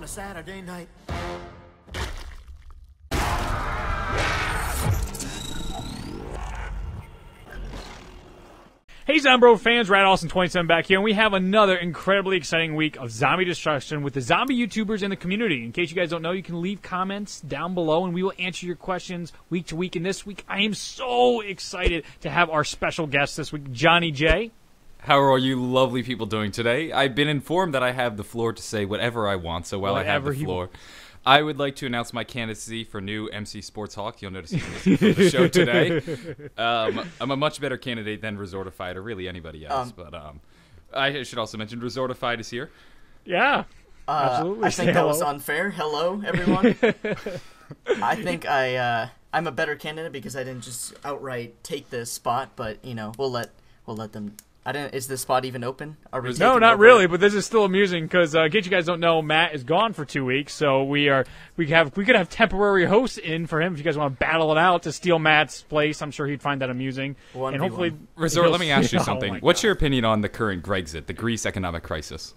Saturday night. Hey Zombroz fans, Rad Austin 27 back here, and we have another incredibly exciting week of zombie destruction with the zombie YouTubers in the community. In case you guys don't know, you can leave comments down below, and we will answer your questions week to week. And this week, I am so excited to have our special guest this week, Johnny J. How are you lovely people doing today? I've been informed that I have the floor to say whatever I want, so while I have the floor, I would like to announce my candidacy for new MC Sports Hawk. You'll notice from the show today. I'm a much better candidate than Resortified or really anybody else, but I should also mention Resortified is here. Yeah, absolutely. I think that was unfair. Hello, everyone. I think I'm a better candidate because I didn't just outright take the spot, but you know we'll let them. Is the spot even open? No, not really, but this is still amusing because, in case you guys don't know, Matt is gone for 2 weeks, so we could have temporary hosts in for him if you guys want to battle it out to steal Matt's place. I'm sure he'd find that amusing. And hopefully, Resort, let me ask you something. What's your opinion on the current Grexit, the Greece economic crisis?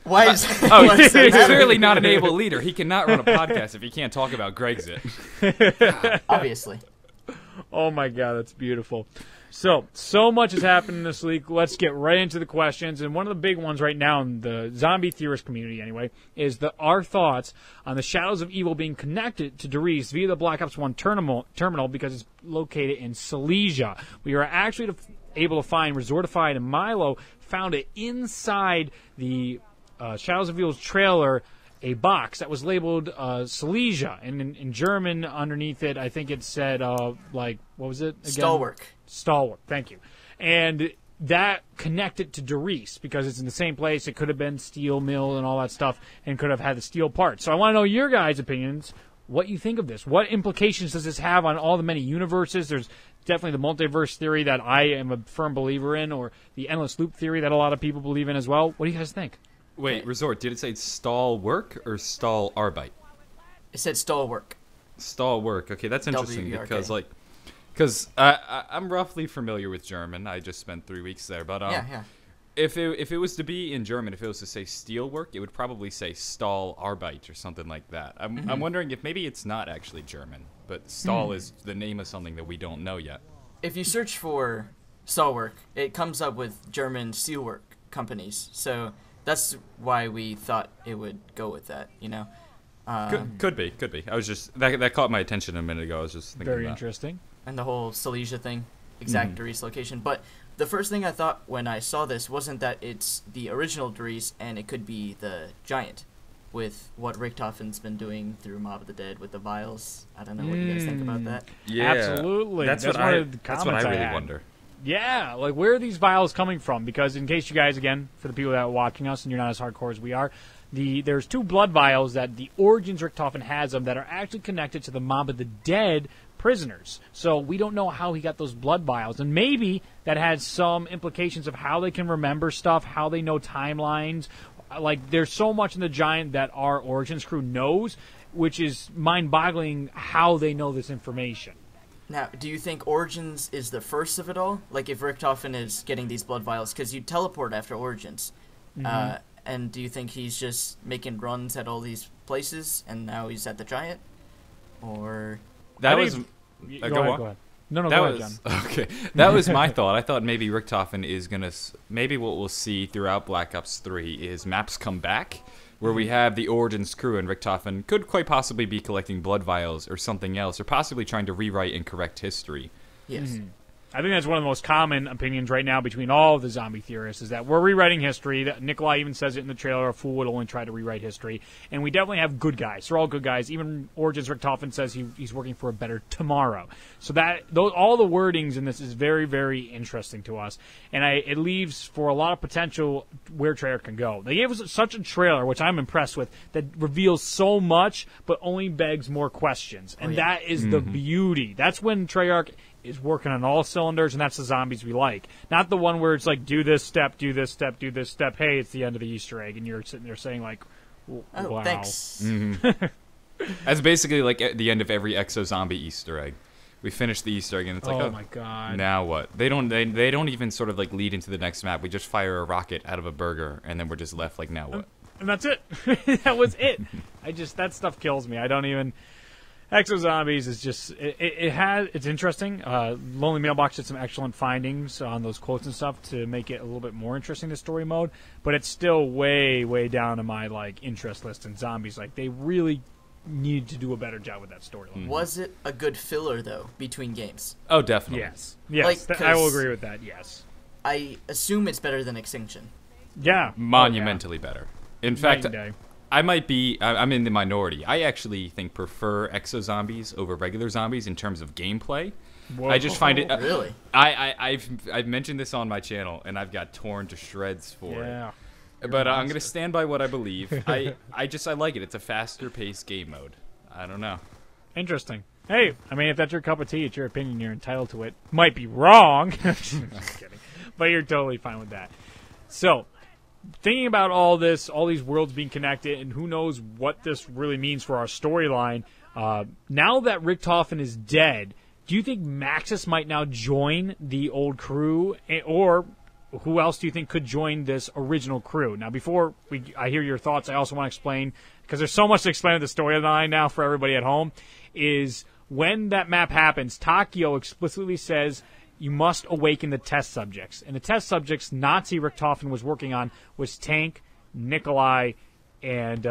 Why is he's clearly not an able leader. He cannot run a podcast if he can't talk about Grexit. Obviously. Oh my God, that's beautiful. So much has happened this week. Let's get right into the questions. And one of the big ones right now in the zombie theorist community, anyway, is our thoughts on the Shadows of Evil being connected to Riese via the Black Ops 1 terminal because it's located in Silesia. We are actually able to find Resortified and Milo found it inside the Shadows of Evil's trailer, a box that was labeled Silesia, and in German underneath it, I think it said, what was it again? Stalwart, thank you. And that connected to Riese because it's in the same place. It could have been steel mill and all that stuff and could have had the steel parts. So I want to know your guys' opinions, what you think of this. What implications does this have on all the many universes? There's definitely the multiverse theory that I am a firm believer in, or the endless loop theory that a lot of people believe in as well. What do you guys think? Wait, Resort, did it say stall work or stall arbeit? It said stall work. Stall work. Okay, that's interesting because I'm roughly familiar with German. I just spent 3 weeks there, but yeah. If it was to be in German, if it was to say steel work, it would probably say stall arbeit or something like that. I'm wondering if maybe it's not actually German, but stall is the name of something that we don't know yet. If you search for stall work, it comes up with German steelwork companies. So that's why we thought it would go with that, you know. Could be. I was just that caught my attention a minute ago. I was just thinking very interesting. And the whole Silesia thing, exact Riese location. But the first thing I thought when I saw this wasn't that it's the original Riese and it could be the giant, with what Richtofen's been doing through Mob of the Dead with the vials. I don't know what you guys think about that. Yeah, absolutely. That's what I really wonder. Yeah, like where are these vials coming from? Because in case you guys, again, for the people that are watching us and you're not as hardcore as we are, there's 2 blood vials that the Origins Richtofen has them that are actually connected to the Mob of the Dead prisoners. So we don't know how he got those blood vials. And maybe that has some implications of how they can remember stuff, how they know timelines. Like, there's so much in the Giant that our Origins crew knows, which is mind-boggling how they know this information. Now, do you think Origins is the first of it all? Like, if Richtofen is getting these blood vials, because you teleport after Origins. And do you think he's just making runs at all these places, and now he's at the Giant? Or... That was... Go ahead. No, go ahead, John. Okay. That was my thought. I thought maybe Richtofen is going to... Maybe what we'll see throughout Black Ops 3 is maps come back, where we have the Origins crew, and Richtofen could quite possibly be collecting blood vials or something else, or possibly trying to rewrite and correct history. Yes. I think that's one of the most common opinions right now between all of the zombie theorists is that we're rewriting history. Nikolai even says it in the trailer, a fool would only try to rewrite history. And we definitely have good guys. They're all good guys. Even Origins Richtofen says he's working for a better tomorrow. So all the wordings in this is very, very interesting to us. And it leaves for a lot of potential where Treyarch can go. They gave us such a trailer, which I'm impressed with, that reveals so much but only begs more questions. And that is the beauty. That's when Treyarch is working on all cylinders, and that's the zombies we like. Not the one where it's like, do this step, do this step, do this step. Hey, it's the end of the Easter egg, and you're sitting there saying like, wow. Thanks. That's basically like at the end of every Exo Zombie Easter egg. We finish the Easter egg, and it's like, oh my God. Now what? They don't even sort of like lead into the next map. We just fire a rocket out of a burger, and then we're just left like, now what? and that's it. That was it. That stuff kills me. I don't even. Exo Zombies is just it's interesting. Lonely Mailbox did some excellent findings on those quotes and stuff to make it a little bit more interesting, the story mode, but it's still way down on my interest list in Zombies. They really need to do a better job with that storyline. Was it a good filler though between games? Oh, definitely. Yes, I will agree with that. Yes, I assume it's better than Extinction. Yeah, monumentally better. In fact, I'm in the minority. I actually prefer Exo Zombies over regular zombies in terms of gameplay. Whoa. I just find it really. I've mentioned this on my channel, and I've got torn to shreds for it. But I'm gonna stand by what I believe. I like it. It's a faster paced game mode. I don't know. Interesting. Hey, if that's your cup of tea, it's your opinion. You're entitled to it. Might be wrong. Just kidding. But you're totally fine with that. So, thinking about all this, all these worlds being connected, and who knows what this really means for our storyline, now that Richtofen is dead, do you think Maxis might now join the old crew, or who else do you think could join this original crew? Now, before I hear your thoughts, I also want to explain, because there's so much to explain with the storyline now for everybody at home, is when that map happens, Takio explicitly says you must awaken the test subjects. And the test subjects Nazi Richtofen was working on was Tank, Nikolai, and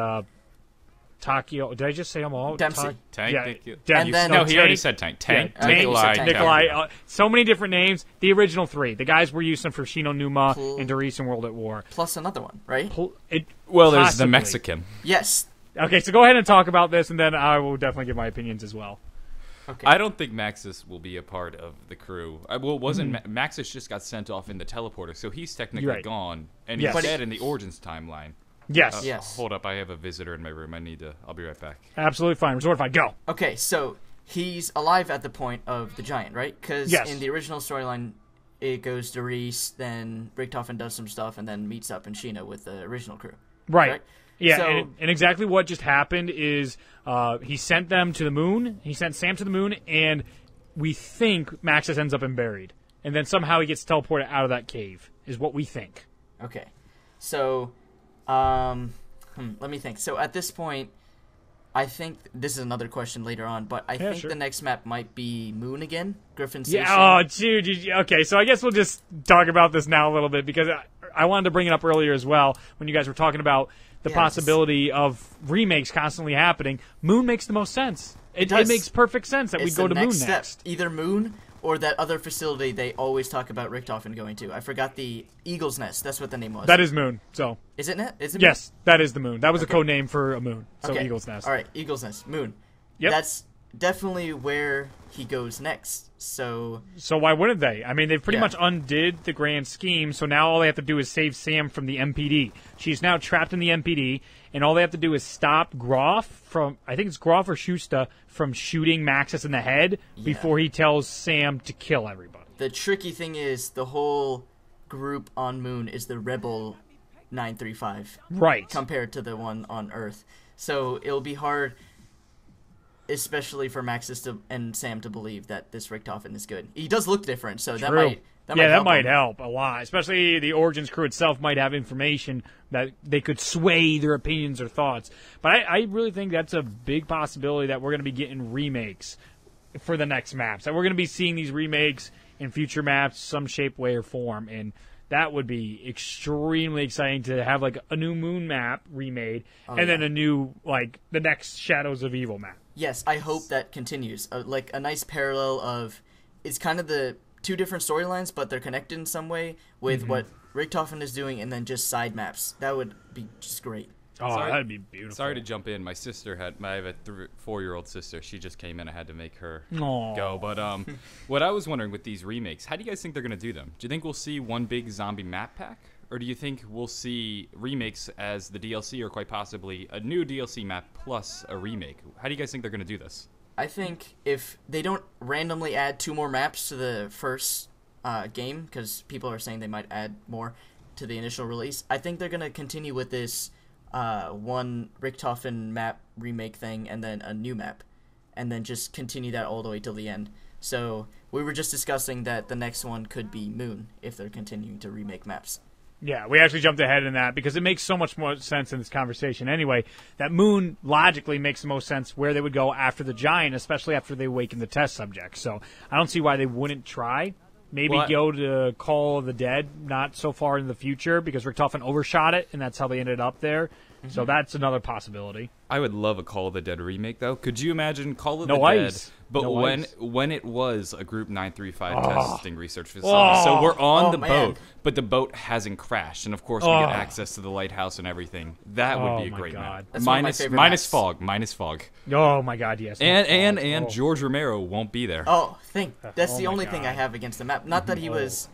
Takio. Did I just say them all? Dempsey. Tank. Yeah, and then, he already said Tank. Tank, Nikolai. So many different names. The original three. The guys were using for Shino Numa and Riese in World at War. Plus another one, right? There's the Mexican. Yes. Okay, so go ahead and talk about this, and then I will definitely give my opinions as well. Okay. I don't think Maxis will be a part of the crew. Maxis just got sent off in the teleporter, so he's technically gone, and he's dead in the Origins timeline. Yes. Yes. Hold up, I have a visitor in my room. I'll be right back. Absolutely fine. Resortify, go. Okay, so he's alive at the point of the giant, right? Because in the original storyline, it goes to Riese, then Richtofen does some stuff, and then meets up in Shino with the original crew. Right. Yeah, so, and exactly what just happened is he sent them to the moon. He sent Sam to the moon, and we think Maxis ends up buried. And then somehow he gets teleported out of that cave, is what we think. Okay. So, let me think. So at this point, I think this is another question later on, but I think the next map might be Moon again, Griffin Station. Yeah, oh, dude. Okay, so I guess we'll just talk about this now a little bit, because I wanted to bring it up earlier as well when you guys were talking about the possibility of remakes constantly happening. Moon makes the most sense. It makes perfect sense that we go to Moon next. Either Moon or that other facility they always talk about Richtofen going to. I forgot the Eagle's Nest. That's what the name was. That is Moon. So is it? Is it? Yes, that is the Moon. That was a code name for a moon. So Eagle's Nest. All right, Eagle's Nest, Moon. Yep. That's definitely where he goes next. So why wouldn't they? They've pretty much undid the grand scheme, so now all they have to do is save Sam from the MPD. She's now trapped in the MPD, and all they have to do is stop Groff from, I think it's Groff or Schuster, from shooting Maxis in the head before he tells Sam to kill everybody. The tricky thing is the whole group on Moon is the Rebel 935. Right. Compared to the one on Earth. So it'll be hard, especially for Maxis and Sam to believe that this Richtofen is good. He does look different, so that might help a lot. Especially the Origins crew itself might have information that they could sway their opinions or thoughts. But I really think that's a big possibility that we're going to be getting remakes for the next maps. That we're going to be seeing these remakes in future maps, some shape, way, or form. And that would be extremely exciting to have a new Moon map remade, then a new, the next Shadows of Evil map. Yes, I hope that continues. A nice parallel of, it's kind of the two different storylines, but they're connected in some way with what Richtofen is doing, and then just side maps. That would be just great. Oh, that'd be beautiful. Sorry to jump in. My sister I have a 4-year-old sister. She just came in. I had to make her go. But what I was wondering with these remakes, how do you guys think they're going to do them? Do you think we'll see one big zombie map pack? Or do you think we'll see remakes as the DLC, or quite possibly a new DLC map plus a remake? How do you guys think they're going to do this? I think if they don't randomly add 2 more maps to the first game, because people are saying they might add more to the initial release, I think they're going to continue with this one Richtofen map remake thing and then a new map, and then just continue that all the way till the end. So we were just discussing that the next one could be Moon if they're continuing to remake maps. Yeah, we actually jumped ahead in that because it makes so much more sense in this conversation anyway. That Moon logically makes the most sense where they would go after the Giant, especially after they awaken the test subject. So I don't see why they wouldn't try. Maybe go to Call of the Dead not so far in the future because Richtofen overshot it, and that's how they ended up there. So that's another possibility. I would love a Call of the Dead remake, though. Could you imagine Call of No the ice. Dead, but No when ice. when it was a Group 935 testing research facility? So we're on the boat, but the boat hasn't crashed, and of course we get access to the lighthouse and everything. That would be a great map. That's one of my favorite maps. Minus fog. Oh my God, yes. And George Romero won't be there. That's the only thing I have against the map. Not that he was.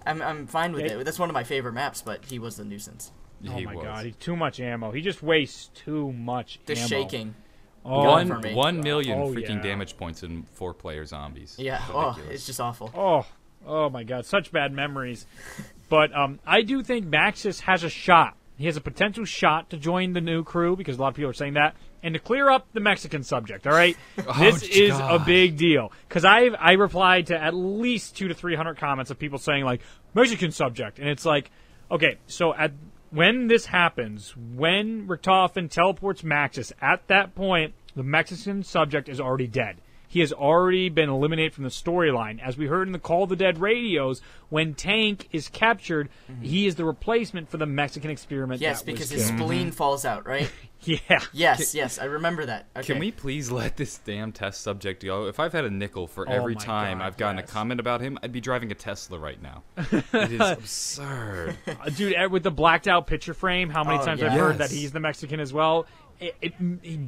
I'm fine with it. That's one of my favorite maps, but he was the nuisance. Oh my God, he's too much ammo. He just wastes too much The ammo. shaking. 1 million freaking damage points in 4-player zombies. Yeah. It's just awful. Oh my God, such bad memories. But I do think Maxis has a shot. He has a potential shot to join the new crew because a lot of people are saying that. And to clear up the Mexican subject, all right? This is a big deal. Because I replied to at least 200 to 300 comments of people saying, like, Mexican subject. And it's like, okay, so when this happens, when Richtofen teleports Maxis, at that point, the Mexican subject is already dead. He has already been eliminated from the storyline. As we heard in the Call of the Dead radios, when Tank is captured, he is the replacement for the Mexican experiment. Yes, because his spleen falls out, right? Yeah. Yes, I remember that. Okay. Can we please let this damn test subject go? If I've had a nickel for every time I've gotten a comment about him, I'd be driving a Tesla right now. It is absurd. Dude, with the blacked out picture frame, how many times I've heard that he's the Mexican as well.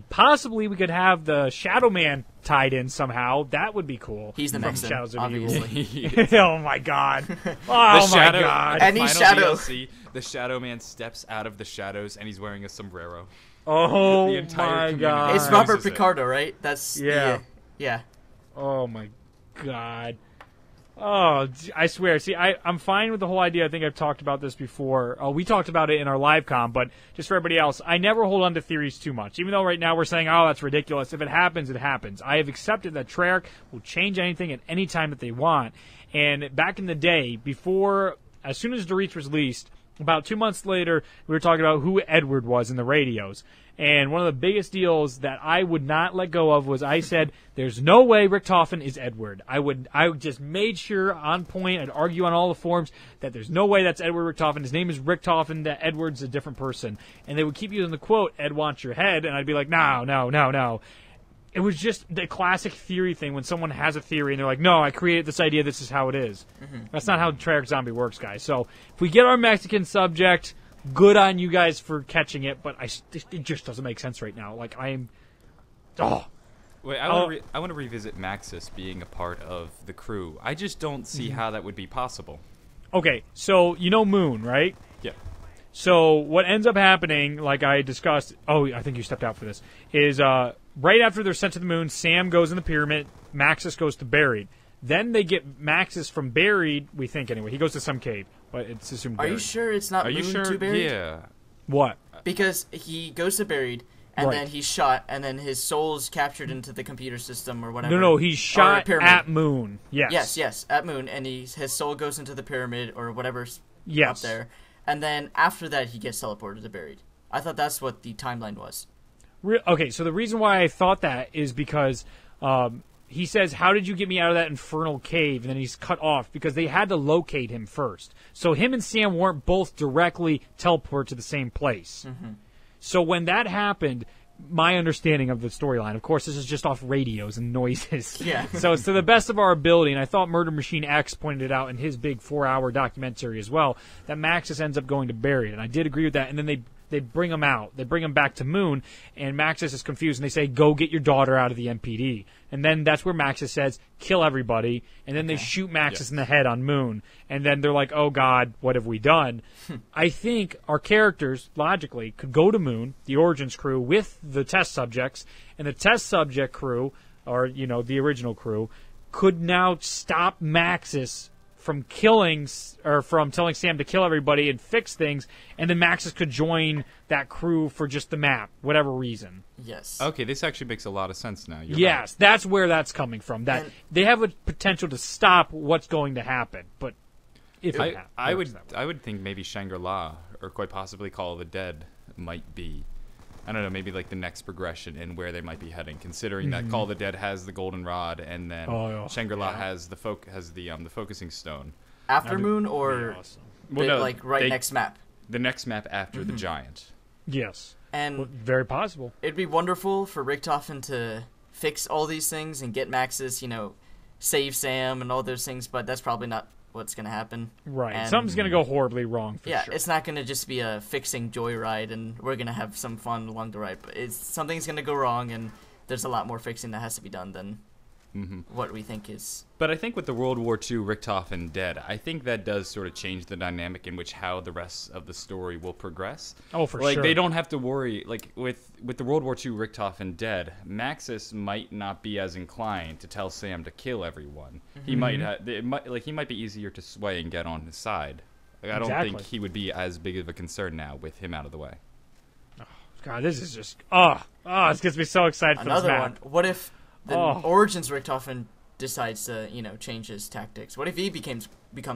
Possibly we could have the Shadow Man tied in somehow. That would be cool. He's the Mexican, obviously. Oh my God! Oh my God! Any shadow. DLC, the Shadow Man steps out of the shadows and he's wearing a sombrero. Oh the entire my God! It's Robert Picardo, right? That's yeah. Oh my God! Oh, I swear. See, I'm fine with the whole idea. I think I've talked about this before. We talked about it in our live com, but just for everybody else, I never hold on to theories too much. Even though right now we're saying, oh, that's ridiculous. If it happens, it happens. I have accepted that Treyarch will change anything at any time that they want. And back in the day, as soon as Dorit was released, about 2 months later, we were talking about who Edward was in the radios. And one of the biggest deals that I would not let go of was I said, there's no way Richtofen is Edward. I just made sure on point, I'd argue on all the forums, that there's no way that's Edward Richtofen. His name is Richtofen, that Edward's a different person. And they would keep using the quote, Ed wants your head, and I'd be like, no. It was just the classic theory thing when someone has a theory and they're like, no, I created this idea, this is how it is. That's not how Treyarch Zombie works, guys. So if we get our Mexican subject, good on you guys for catching it, but it just doesn't make sense right now. Like, I am... Oh. Wait, I want to revisit Maxis being a part of the crew. I just don't see how that would be possible. Okay, so you know Moon, right? Yeah. So what ends up happening, like I discussed... Oh, I think you stepped out for this. Is right after they're sent to the moon, Sam goes in the pyramid, Maxis goes to Buried. Then they get Maxis from Buried, we think anyway. He goes to some cave, but it's assumed Buried. Are you sure it's not Moon to Buried? Yeah. What? Because he goes to Buried, and then he's shot, and then his soul's captured into the computer system or whatever. No, he's shot at Moon. Yes, at Moon, and his soul goes into the pyramid or whatever's up there. And then after that, he gets teleported to Buried. I thought that's what the timeline was. Okay, so the reason why I thought that is because he says, how did you get me out of that infernal cave? And then he's cut off because they had to locate him first. So him and Sam weren't both directly teleported to the same place. So when that happened, my understanding of the storyline, of course, this is just off radios and noises. Yeah. So it's to the best of our ability, and I thought Murder Machine X pointed it out in his big 4-hour documentary as well, that Maxis ends up going to Buried. And I did agree with that. And then they bring him out. They bring him back to Moon, and Maxis is confused, and they say, go get your daughter out of the MPD. And then that's where Maxis says, kill everybody, and then they shoot Maxis in the head on Moon. And then they're like, oh, God, what have we done? I think our characters, logically, could go to Moon, the Origins crew, with the test subjects, and the test subject crew, or, the original crew, could now stop Maxis from killing, or from telling Sam to kill everybody and fix things, and then Maxis could join that crew for just the map, whatever reason. Yes. Okay, this actually makes a lot of sense now. You're yes, right. That's where that's coming from. That they have a potential to stop what's going to happen, but If I would think maybe Shangri-La or quite possibly Call of the Dead might be, I don't know, maybe like the next progression in where they might be heading, considering that Call of the Dead has the goldenrod and then Shangri-La has the focusing stone. Aftermoon or awesome. next map? The next map after the giant. Yes. And very possible. It'd be wonderful for Richtofen to fix all these things and get Maxis, save Sam and all those things, but that's probably not what's going to happen. Right. And something's going to go horribly wrong for sure. It's not going to just be a fixing joyride and we're going to have some fun along the ride. But something's going to go wrong and there's a lot more fixing that has to be done than what we think is. But I think with the World War II Richtofen dead, I think that does sort of change the dynamic in which how the rest of the story will progress. Oh, for sure. They don't have to worry. Like with the World War II Richtofen dead, Maxis might not be as inclined to tell Sam to kill everyone. He might he might be easier to sway and get on his side. Like, I don't think he would be as big of a concern now with him out of the way. Oh, God, this is just this gets me so excited for this map. Another one. What if the Origins Richtofen decides to, change his tactics? What if he becomes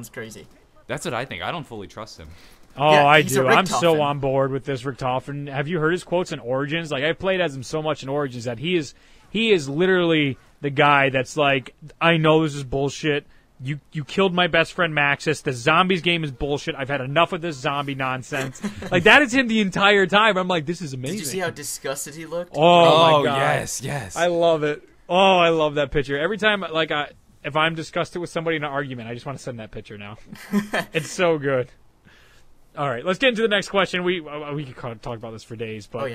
crazy? That's what I think. I don't fully trust him. Oh, yeah, I do. I'm so on board with this Richtofen. Have you heard his quotes in Origins? Like, I've played as him so much in Origins that he is literally the guy that's like, I know this is bullshit. You killed my best friend Maxis. The zombies game is bullshit. I've had enough of this zombie nonsense. Like, that is him the entire time. I'm like, this is amazing. Did you see how disgusted he looked? Oh my God. Yes. I love it. Oh, I love that picture. Every time, if I'm disgusted with somebody in an argument, I just want to send that picture now. It's so good. All right, let's get into the next question. We could talk about this for days, but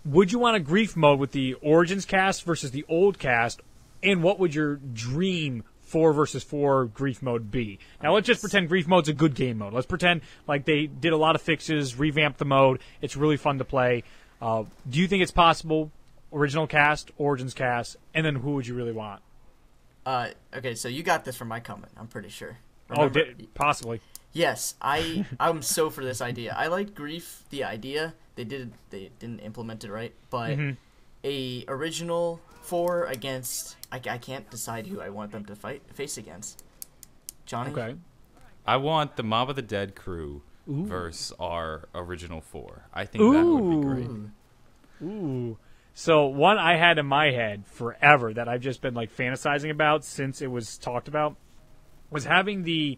would you want a grief mode with the Origins cast versus the old cast, and what would your dream 4 versus 4 grief mode be? Now, let's just pretend grief mode's a good game mode. Let's pretend like they did a lot of fixes, revamped the mode. It's really fun to play. Do you think it's possible? Original cast, Origins cast, and then who would you really want? Okay, so you got this from my comment, I'm pretty sure. Possibly. Yes, I'm so for this idea. I like Grief, the idea. They didn't implement it right, but a original 4 against, I can't decide who I want them to face against. Johnny? Okay. I want the Mob of the Dead crew versus our original 4. I think that would be great. Ooh. So one I had in my head forever that I've just been fantasizing about since it was talked about was having the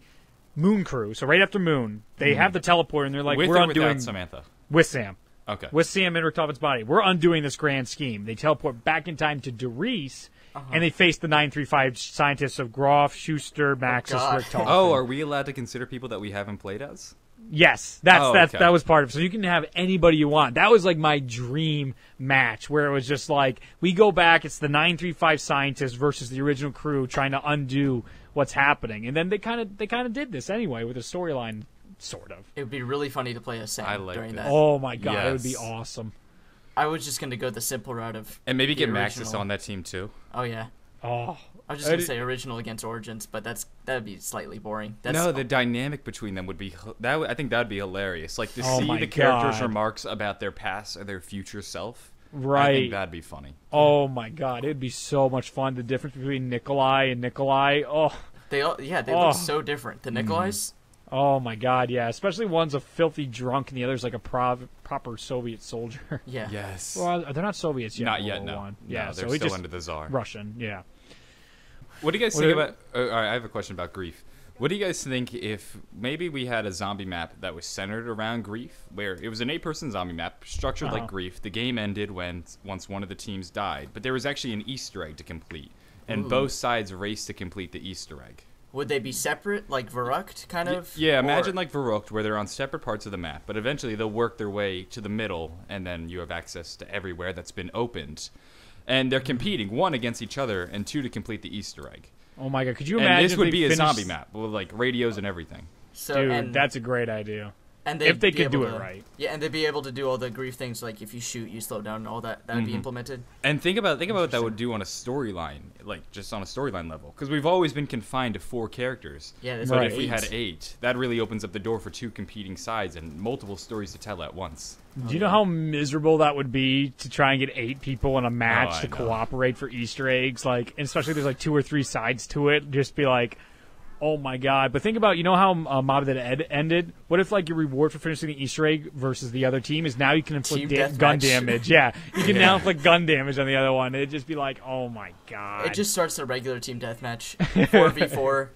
Moon crew. So right after Moon, they have the teleporter and they're like, we're undoing Samantha. With Sam. Okay. With Sam in Richtofen's body. We're undoing this grand scheme. They teleport back in time to Riese, and they face the 935 scientists of Groff, Schuster, Maxis, Richtofen. Oh, are we allowed to consider people that we haven't played as? Yes, that was part of it. So you can have anybody you want. That was my dream match, where it was just we go back. It's the 935 scientists versus the original crew trying to undo what's happening, and then they kind of did this anyway with a storyline, sort of. It would be really funny to play as Sam during that. Oh my God, It would be awesome. I was just gonna go the simple route of maybe get Maxis on that team too. Oh yeah. Oh. I was just going to say original against Origins, but that would be slightly boring. The dynamic between them would be I think that would be hilarious. To see the characters' remarks about their past or their future self. Right. I think that'd be funny. Oh my God, it'd be so much fun. The difference between Nikolai and Nikolai. Oh. They look so different. The Nikolais. Oh my God, yeah. Especially one's a filthy drunk and the other's like a proper Soviet soldier. Yeah. Yes. Well, they're not Soviets yet. Not yet. No. Yeah. No, they're still under the Tsar. Russian. Yeah. What do you guys think about... all right, I have a question about Grief. What do you guys think if maybe we had a zombie map that was centered around Grief, where it was an 8-person zombie map, structured like Grief. The game ended once one of the teams died, but there was actually an Easter egg to complete, and both sides raced to complete the Easter egg. Would they be separate, like Verrucht, kind of? Yeah, imagine like Verrucht, where they're on separate parts of the map, but eventually they'll work their way to the middle, and then you have access to everywhere that's been opened. And they're competing, 1 against each other, and 2 to complete the Easter egg. Oh my God, could you imagine? And this would be a zombie map with radios and everything. Dude, that's a great idea. And if they could do it right. Yeah, and they'd be able to do all the Grief things, like if you shoot, you slow down, and all that. That would be implemented. And think about what that would do on a storyline, just on a storyline level, because we've always been confined to 4 characters. Yeah, that's but if we had 8, that really opens up the door for 2 competing sides and multiple stories to tell at once. Do you know how miserable that would be to try and get 8 people in a match to cooperate for Easter eggs? And especially if there's 2 or 3 sides to it, just be Oh my god! But think about, you know how MOTD and ended. What if like your reward for finishing the Easter egg versus the other team is now you can inflict gun damage? Yeah, you can now inflict gun damage on the other one. It'd just be like, oh my god! It just starts the regular team deathmatch, 4v4.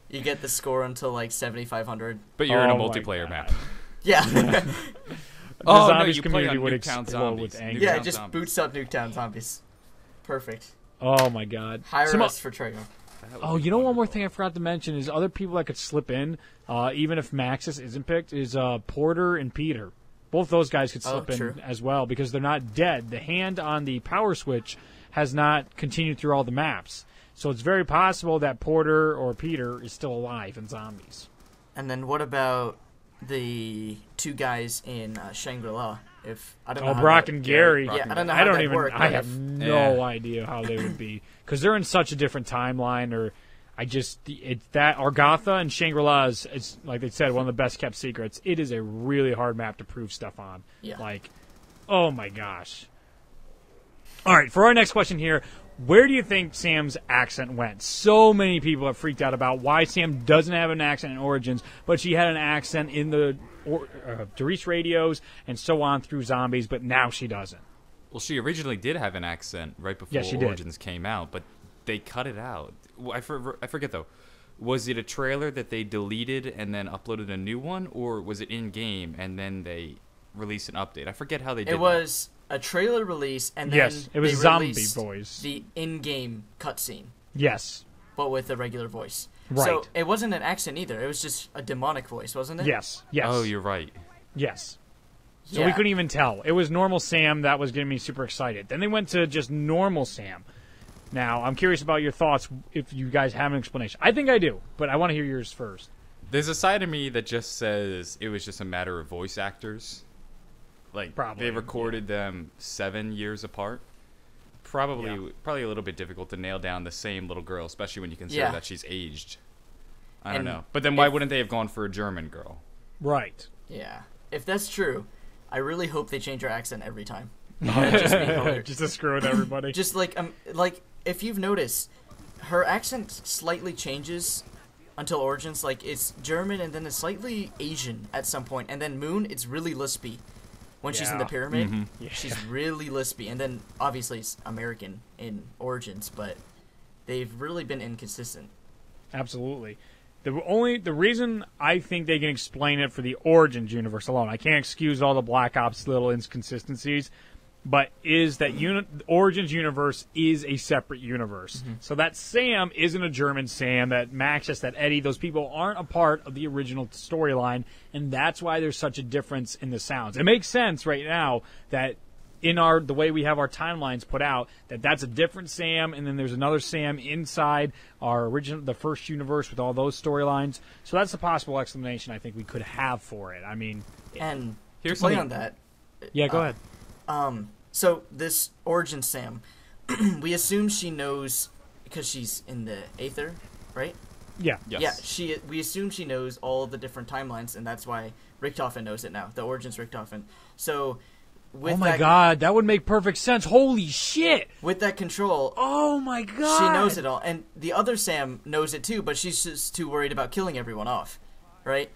You get the score until like 7,500. But you're in a multiplayer map. Yeah. The zombies community would explode with anger. Yeah, it just boots up Nuketown Zombies. Perfect. Oh my god! Hire us for Treyarch. Oh, you know, one more thing I forgot to mention is other people that could slip in, even if Maxis isn't picked, is Porter and Peter. Both those guys could slip in as well because they're not dead. The hand on the power switch has not continued through all the maps. So it's very possible that Porter or Peter is still alive in Zombies. And then what about the two guys in Shangri-La? I don't know. Brock and Gary. Yeah, I don't know how that worked. I have no idea how they would be because they're in such a different timeline. Or that Argatha and Shangri-La is, it's like they said, one of the best kept secrets. It is a really hard map to prove stuff on. Yeah. Like, oh my gosh. All right, for our next question here, where do you think Sam's accent went? So many people have freaked out about why Sam doesn't have an accent in Origins, but she had an accent in the Riese radios and so on through Zombies, but now she doesn't. Well, she originally did have an accent right before Origins came out, but they cut it out. I forget, though. Was it a trailer that they deleted and then uploaded a new one, or was it in-game and then they released an update? I forget how they did it. It was a trailer release, and then it was Zombie Boys. The in-game cutscene. Yes. But with a regular voice. Right. So it wasn't an accent either. It was just a demonic voice, wasn't it? Yes. Oh, you're right. Yes. So we couldn't even tell. It was normal Sam that was getting me super excited. Then they went to just normal Sam. Now, I'm curious about your thoughts if you guys have an explanation. I think I do, but I want to hear yours first. There's a side of me that just says it was just a matter of voice actors. Like, they recorded them 7 years apart. Probably a little bit difficult to nail down the same little girl, especially when you consider that she's aged. I don't know. But then why wouldn't they have gone for a German girl? Right. Yeah. If that's true, I really hope they change her accent every time. Just to screw with everybody. Just like if you've noticed, her accent slightly changes until Origins. Like, it's German and then it's slightly Asian at some point, and then Moon, it's really lispy. When she's in the pyramid, she's really lispy, and then obviously it's American in Origins, but they've really been inconsistent. Absolutely. The reason I think they can explain it for the Origins universe alone, I can't excuse all the Black Ops little inconsistencies, but is that Origins universe is a separate universe. Mm-hmm. So that Sam isn't a German Sam, that Maxis, that Eddie, those people aren't a part of the original storyline, and that's why there's such a difference in the sounds. It makes sense right now that in the way we have our timelines put out, that's a different Sam, and then there's another Sam inside the first universe with all those storylines. So that's a possible explanation I think we could have for it. I mean, and here's play on that. Yeah, go ahead. So this Origin Sam, we assume she knows because she's in the Aether, right? Yeah. Yes. Yeah. We assume she knows all the different timelines, and that's why Richtofen knows it now. The Origins Richtofen. So. Oh my god, that would make perfect sense. Holy shit! With that control, oh my god, she knows it all, and the other Sam knows it too, but she's just too worried about killing everyone off, right?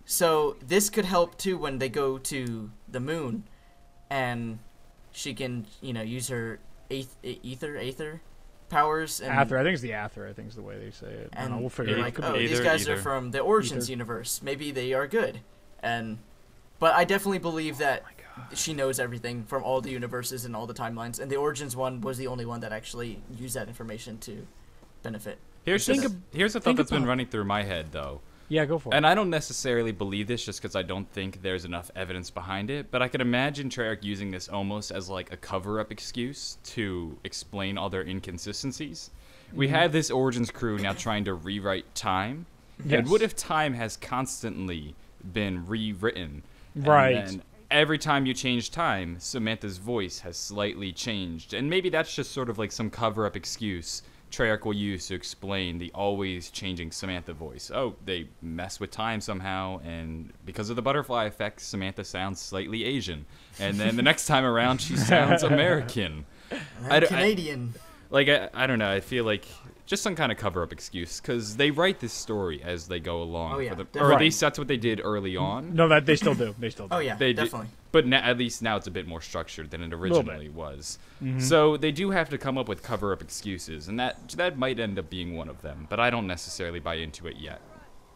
So this could help too when they go to the moon, and she can, use her Aether powers. And, Aether, I think it's the Aether. I think is the way they say it. And we'll figure it out. These guys are from the Origins universe. Maybe they are good, but I definitely believe that. She knows everything from all the universes and all the timelines, and the Origins one was the only one that actually used that information to benefit. Here's a thought that's been running through my head, though. Yeah, go for it. And I don't necessarily believe this just because I don't think there's enough evidence behind it, but I could imagine Treyarch using this almost as like a cover-up excuse to explain all their inconsistencies. We have this Origins crew now trying to rewrite time. Yes. And what if time has constantly been rewritten? Right. And every time you change time, Samantha's voice has slightly changed. And maybe that's just sort of like some cover-up excuse Treyarch will use to explain the always changing Samantha voice. Oh, they mess with time somehow, and because of the butterfly effect, Samantha sounds slightly Asian. And then the next time around, she sounds American. Canadian. I don't know. I feel like just some kind of cover-up excuse, because they write this story as they go along. Oh, yeah, or at least that's what they did early on. No, that they still do. They still do. Oh yeah, They definitely. But at least now it's a bit more structured than it originally was. So they do have to come up with cover-up excuses, and that might end up being one of them. But I don't necessarily buy into it yet.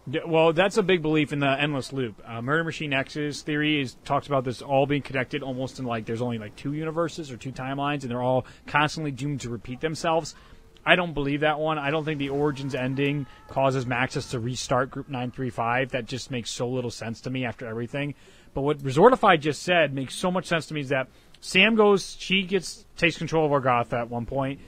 Yeah, well, that's a big belief in the endless loop. Murder Machine X's theory talks about this all being connected almost in there's only 2 universes or 2 timelines, and they're all constantly doomed to repeat themselves. I don't believe that one. I don't think the Origins ending causes Maxis to restart Group 935. That just makes so little sense to me after everything. But what Resortify just said makes so much sense to me is that Sam takes control of Argatha at one point,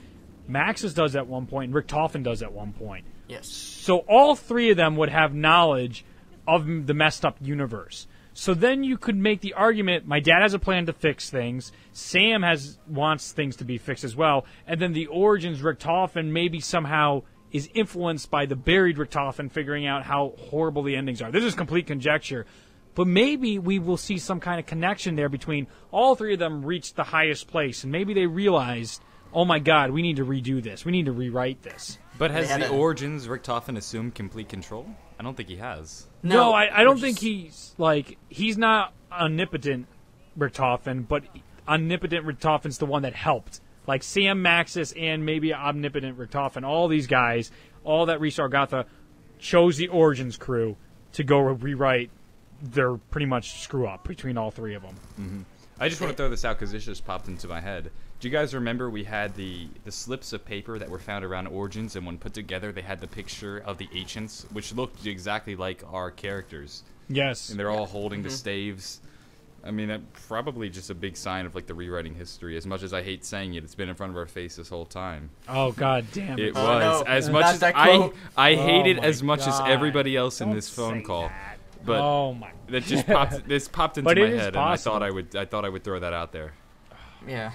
Maxis does at one point, and Richtofen does at one point. Yes. So all 3 of them would have knowledge of the messed up universe. So then you could make the argument, my dad has a plan to fix things, Sam wants things to be fixed as well, and then the Origins Richtofen maybe somehow is influenced by the buried Richtofen figuring out how horrible the endings are. This is complete conjecture. But maybe we will see some kind of connection there between all 3 of them reached the highest place, and maybe they realized, oh my god, we need to redo this. We need to rewrite this. But has the Origins Richtofen assumed complete control? I don't think he has. No, I don't think he's not omnipotent Richtofen, but omnipotent Richtofen's the one that helped. Like Sam Maxis and maybe omnipotent Richtofen, all these guys, all that restart Argatha, chose the Origins crew to go rewrite their pretty much screw up between all 3 of them. Mm-hmm. I just want to throw this out because this just popped into my head. Do you guys remember we had the slips of paper that were found around Origins, and when put together they had the picture of the ancients, which looked exactly like our characters? Yes. And they're all holding the staves. I mean, that's probably just a big sign of the rewriting history. As much as I hate saying it, it's been in front of our face this whole time. Oh god damn it. It was. No. As much as I hate it as much as everybody else in this phone call. That. But oh my that just popped into my head, and I thought I would throw that out there. Yeah.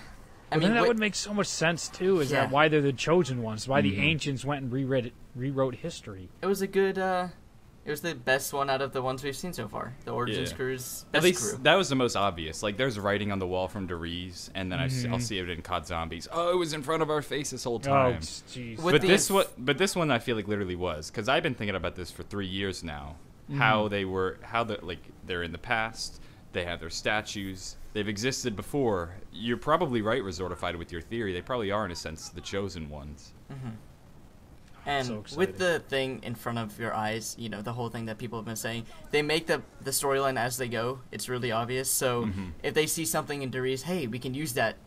I mean, that would make so much sense too. Is that why they're the chosen ones? Why the ancients went and rewrote history? It was a good. It was the best one out of the ones we've seen so far. The Origins crew's best At least crew. that was the most obvious. There's writing on the wall from Riese, and then I'll see it in COD Zombies. Oh, it was in front of our face this whole time. Oh, jeez. But this one I feel literally was, because I've been thinking about this for 3 years now. How they're in the past. They have their statues. They've existed before. You're probably right, Resortified, with your theory. They probably are, in a sense, the chosen ones. Mm-hmm. And so with the thing in front of your eyes, the whole thing that people have been saying, they make the storyline as they go. It's really obvious. So if they see something in Deriz, hey, we can use that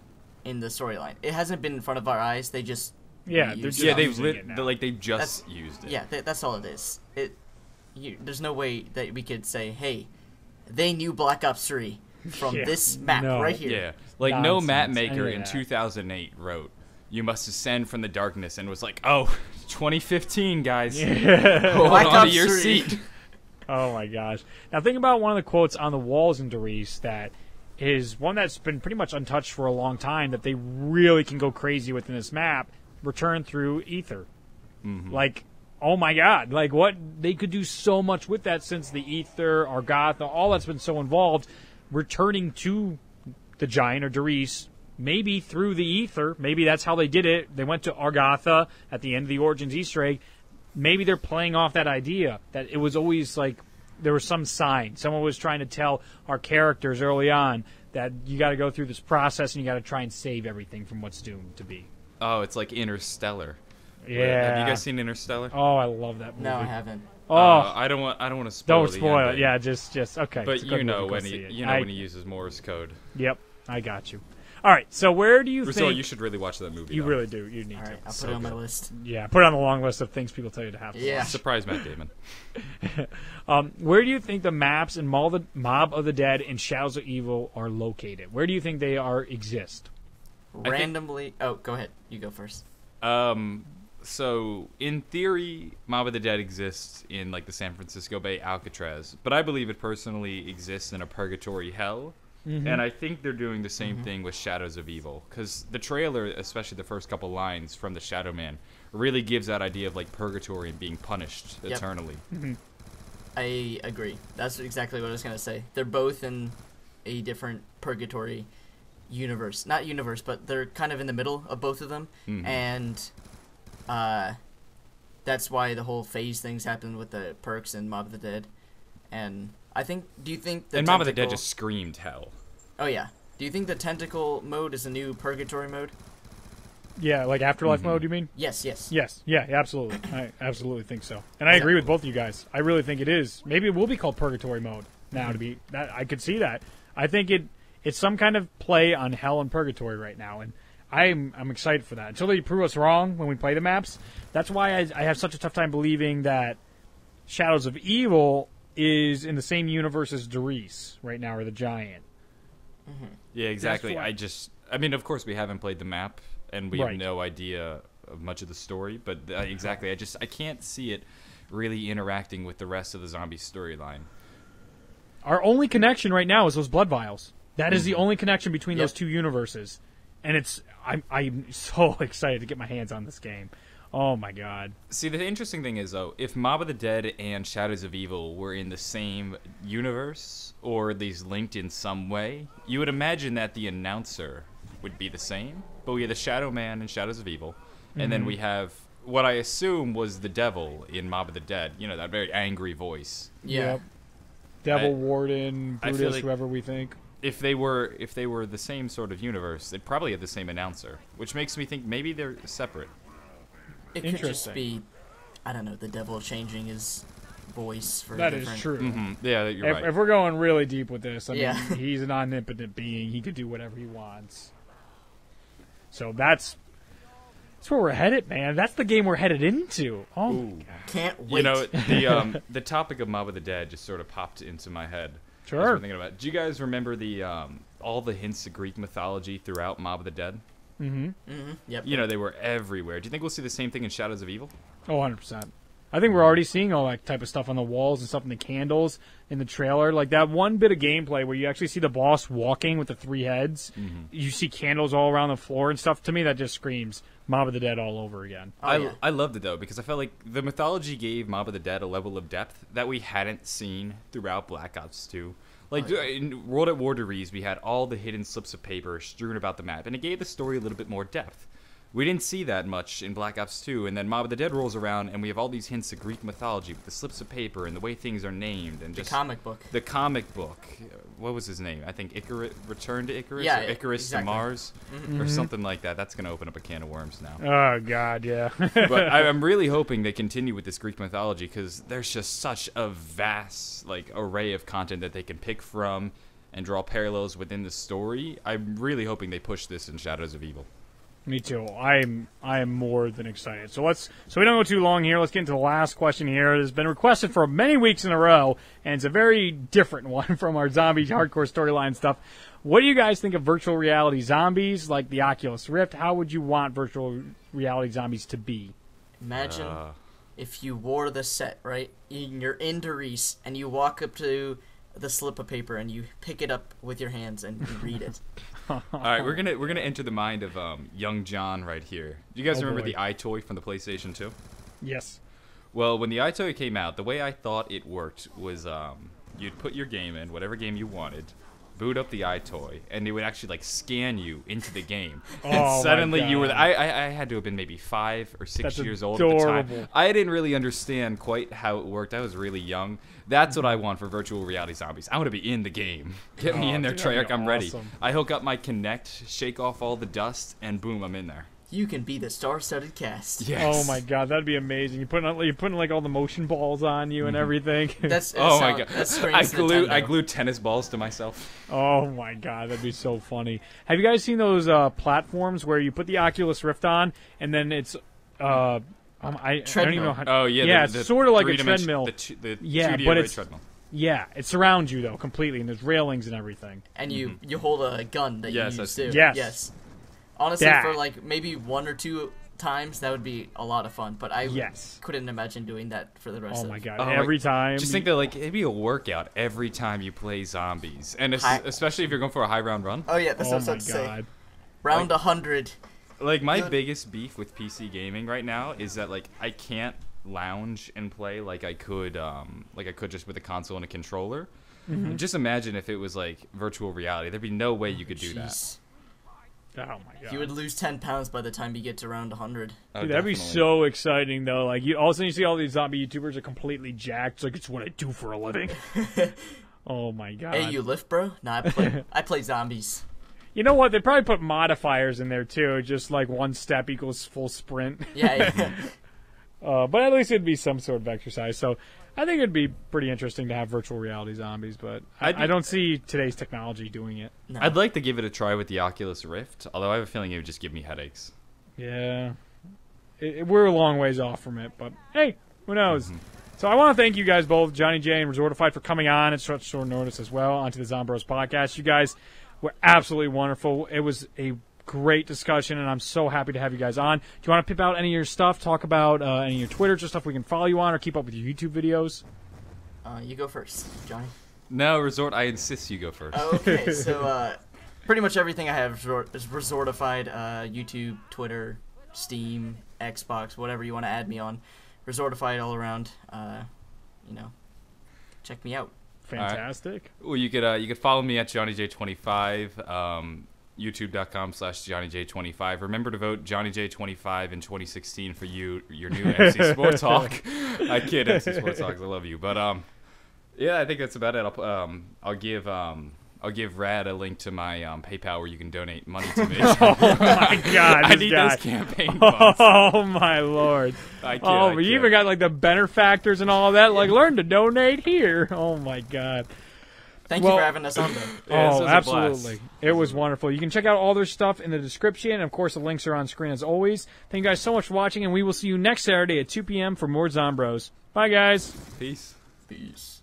in the storyline. It hasn't been in front of our eyes. They just they've used it. Yeah, that's all it is. There's no way that we could say, hey, they knew Black Ops 3 from this map right here. Yeah, no map maker in 2008 wrote, "You must ascend from the darkness," and was like, "Oh, 2015, guys, hold on to your seat." Oh my gosh! Now think about one of the quotes on the walls in Deriz that is one that's been pretty much untouched for a long time. That they really can go crazy within this map. Return through ether, oh my god, what they could do so much with that since the ether, Argatha, all that's been so involved. Returning to the Giant or Deriz, maybe through the ether, maybe that's how they did it. They went to Argatha at the end of the Origins Easter egg. Maybe they're playing off that idea that it was always there was some sign. Someone was trying to tell our characters early on that you got to go through this process and you got to try and save everything from what's doomed to be. Oh, it's like Interstellar. Yeah. Have you guys seen Interstellar? Oh, I love that movie. No, I haven't. Oh, I don't want to spoil. Don't spoil it. Yeah, just okay. But when he uses Morse code. Yep, I got you. All right, so where do you think? You should really watch that movie. You really do. You need to. All right, I'll put it on my list. Yeah, put it on the long list of things people tell you to have. Yeah. Surprise Matt Damon. Where do you think the maps in Mob of the Dead and Shadows of Evil are located? Where do you think they exist? Randomly. Oh, go ahead. You go first. So, in theory, Mob of the Dead exists in, the San Francisco Bay Alcatraz. But I believe it personally exists in a purgatory hell. Mm-hmm. And I think they're doing the same thing with Shadows of Evil. Because the trailer, especially the first couple lines from the Shadow Man, really gives that idea of, purgatory and being punished eternally. Mm-hmm. I agree. That's exactly what I was going to say. They're both in a different purgatory universe. Not universe, but they're kind of in the middle of both of them. Mm-hmm. And that's why the whole phase things happened with the perks in Mob of the Dead. And I think, do you think the Mob of the Dead just screamed hell. Oh yeah. Do you think the tentacle mode is a new purgatory mode? Yeah, like Afterlife mode, you mean? Yes, yes. Yes, yeah, absolutely. I absolutely think so. And I agree with both of you guys. I really think it is. Maybe it will be called Purgatory mode now to be that. I could see that. I think it's some kind of play on Hell and Purgatory right now, and I'm excited for that. Until they prove us wrong when we play the maps, that's why I have such a tough time believing that Shadows of Evil is in the same universe as Riese right now, or the Giant. Yeah, exactly. I mean, of course, we haven't played the map, and we have no idea of much of the story. But exactly, I can't see it really interacting with the rest of the zombie storyline. Our only connection right now is those blood vials. That is the only connection between those two universes, and I'm so excited to get my hands on this game. Oh my god! See, the interesting thing is though, if Mob of the Dead and Shadows of Evil were in the same universe or these linked in some way, you would imagine that the announcer would be the same. But we have the Shadow Man in Shadows of Evil, and then we have what I assume was the devil in Mob of the Dead. You know, that very angry voice. Yeah. Yep. Devil Warden, I feel Brutus, like whoever we think. If they were the same sort of universe, they'd probably have the same announcer, which makes me think maybe they're separate. It could just be, I don't know, the devil changing his voice for That different... is true. Yeah, you're right. If we're going really deep with this, I mean, Yeah. he's an omnipotent being. He could do whatever he wants. So that's where we're headed, man. That's the game we're headed into. Oh, my God. Can't wait. You know, the topic of Mob of the Dead just sort of popped into my head. Sure. As we're thinking about it. Do you guys remember the all the hints of Greek mythology throughout Mob of the Dead? Yep. You know, they were everywhere. Do you think we'll see the same thing in Shadows of Evil? Oh, 100%. I think we're already seeing all that type of stuff on the walls and stuff in the candles in the trailer. Like that one bit of gameplay where you actually see the boss walking with the 3 heads. You see candles all around the floor and stuff. To me, that just screams Mob of the Dead all over again. I loved it, though, because I felt like the mythology gave Mob of the Dead a level of depth that we hadn't seen throughout Black Ops 2. Like, in World at War Riese, we had all the hidden slips of paper strewn about the map, and it gave the story a little bit more depth. We didn't see that much in Black Ops 2, and then Mob of the Dead rolls around, and we have all these hints of Greek mythology with the slips of paper and the way things are named, and just the comic book. The comic book. What was his name? I think Icarus, Return to Icarus, Yeah, or Icarus exactly. to Mars, or something like that. That's going to open up a can of worms now. Oh, God, yeah. But I'm really hoping they continue with this Greek mythology because there's just such a vast array of content that they can pick from and draw parallels within the story. I'm really hoping they push this in Shadows of Evil. Me too. I am more than excited. So we don't go too long here. Let's get into the last question here. It has been requested for many weeks in a row, and it's a very different one from our zombie hardcore storyline stuff. What do you guys think of virtual reality zombies like the Oculus Rift? How would you want virtual reality zombies to be? Imagine if you wore the set, right? You're in Riese, and you walk up to the slip of paper and you pick it up with your hands and you read it. All right, we're gonna enter the mind of young John right here. Do you guys remember boy. the iToy from the PlayStation 2? Yes. Well, when the iToy came out, the way I thought it worked was you'd put your game in, whatever game you wanted, boot up the iToy, and they would actually scan you into the game. And Oh, suddenly my you were. God. I had to have been maybe 5 or 6 That's years old at the adorable. time. I didn't really understand quite how it worked. I was really young. That's what I want for virtual reality zombies. I want to be in the game. Get me in there, dude, that'd Treyarch. be I'm ready. awesome. I hook up my Kinect, shake off all the dust, and boom, I'm in there. You can be the star-studded cast. Yes. Oh my God, that'd be amazing. You're putting like all the motion balls on you and everything. That's Oh my god! That I screams Nintendo. glue tennis balls to myself. Oh my God, that'd be so funny. Have you guys seen those platforms where you put the Oculus Rift on and then it's I don't even know how. Oh yeah, yeah, the it's sort of like a three-dimension- treadmill. The Yeah, 2D but array it's- treadmill. Yeah, it surrounds you though completely, and there's railings and everything. And you hold a gun that Yes, you use I've too. seen Yes. Yes. Honestly, That. for maybe 1 or 2 times, that would be a lot of fun. But I Yes. couldn't imagine doing that for the rest Oh of my God, Oh, every time. Just think that it'd be a workout every time you play zombies, and especially if you're going for a high round run. Oh yeah, that's Oh what I my was about to say. God. Round 100. Like my Good. biggest beef with PC gaming right now is that I can't lounge and play like I could just with a console and a controller. Just imagine if it was virtual reality. There'd be no way you could do that. Jeez. Oh my god. He would lose 10 pounds by the time you get to round 100. Oh, Dude, that'd be so exciting, though. Like, all of a sudden you see all these zombie YouTubers are completely jacked. It's like, it's what I do for a living. Oh my god. Hey, you lift, bro? Nah, I play zombies. You know what? They'd probably put modifiers in there, too. Just like 1 step equals full sprint. Yeah. But at least it'd be some sort of exercise. So I think it'd be pretty interesting to have virtual reality zombies, but I don't see today's technology doing it. No. I'd like to give it a try with the Oculus Rift, although I have a feeling it would just give me headaches. Yeah. We're a long ways off from it, but hey, who knows? So I want to thank you guys both, Johnny J and Resortified, for coming on at such short notice as well onto the Zombroz podcast. You guys were absolutely wonderful. It was a great discussion, and I'm so happy to have you guys on. Do you want to pip out any of your stuff, talk about any of your Twitters or stuff we can follow you on, or keep up with your YouTube videos? You go first, Johnny. No, Resort, I insist you go first. Okay, so pretty much everything I have is Resortified, YouTube, Twitter, Steam, Xbox, whatever you want to add me on. Resortified all around. Check me out. Fantastic. Right. Well, you could follow me at JohnnyJ25. YouTube.com/JohnnyJ25. Remember to vote JohnnyJ25 in 2016 for your new MC Sports Talk. I kid, MC Sports Talks. I love you, but yeah, I think that's about it. I'll give Rad a link to my PayPal where you can donate money to me. Oh my god, I need those campaign funds. Oh my lord. But you even got like the benefactors and all that. Like, learn to donate here. Oh my god. Thank you for having us on, though. Yeah, absolutely. It was wonderful. You can check out all their stuff in the description. And, of course, the links are on screen as always. Thank you guys so much for watching, and we will see you next Saturday at 2 p.m. for more Zombroz. Bye, guys. Peace. Peace.